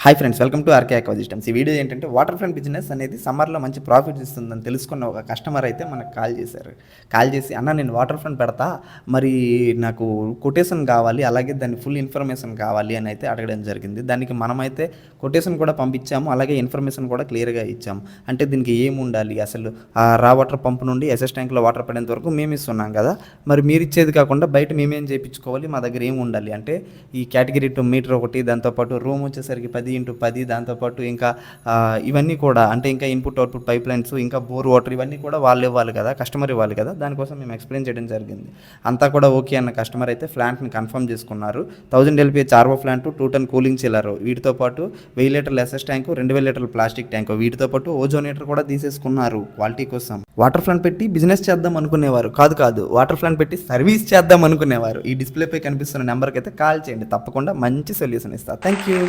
Hi friends, welcome to RK aqua systems. ఈ video ఏంటంటే water front business అనేది సమ్మర్లో మంచి ప్రాఫిట్స్ ఇస్తుందని తెలుసుకున్న ఒక కస్టమర్ అయితే మనకు కాల్ చేసి అన్న నేను వాటర్ ఫ్రంట్ పెడతా, మరి నాకు కొటేషన్ కావాలి, అలాగే దాని ఫుల్ ఇన్ఫర్మేషన్ కావాలి అని అయితే అడగడం జరిగింది. దానికి మనమైతే కొటేషన్ కూడా పంపించాము, అలాగే ఇన్ఫర్మేషన్ కూడా క్లియర్గా ఇచ్చాము. అంటే దీనికి ఏమి ఉండాలి, అసలు ఆ రా వాటర్ పంప్ నుండి ఎస్ఎస్ ట్యాంక్లో వాటర్ పడేంత వరకు మేము ఇస్తున్నాం కదా, మరి మీరు ఇచ్చేది కాకుండా బయట మేమేం చేయించుకోవాలి, మా దగ్గర ఏమి ఉండాలి అంటే ఈ కేటగిరీ 2 మీటర్ ఒకటి, దాంతోపాటు రూమ్ వచ్చేసరికి 10x10, దాంతోపాటు ఇంకా ఇవన్నీ కూడా అంటే ఇంకా ఇన్పుట్ అవుట్పుట్ పైప్ లైన్స్, ఇంకా బోర్ వాటర్, ఇవన్నీ కూడా వాళ్ళు ఇవ్వాలి కదా, కస్టమర్ ఇవ్వాలి కదా. దానికోసం మేము ఎక్స్ప్లెయిన్ చేయడం జరిగింది. అంతా కూడా ఓకే అన్న కస్టమర్ అయితే ప్లాంట్ని కన్ఫర్మ్ చేసుకున్నారు. 1000 LPH ఆర్వో ప్లాంట్, 2 టన్ కూలింగ్ చిల్లర్, వీటితో పాటు 1000 లీటర్ల ఎస్ఎస్ ట్యాంకు, 2000 లీటర్ల ప్లాస్టిక్ ట్యాంకు, వీటితో పాటు ఓజోనేటర్ కూడా తీసేసుకున్నారు క్వాలిటీ కోసం. వాటర్ ప్లాంట్ పెట్టి బిజినెస్ చేద్దాం అనుకునేవారు కాదు, వాటర్ ప్లాంట్ పెట్టి సర్వీస్ చేద్దాం అనుకునేవారు ఈ డిస్ప్లేపై కనిపిస్తున్న నెంబర్కి అయితే కాల్ చేయండి, తప్పకుండా మంచి సొల్యూషన్ ఇస్తారు. Thank you.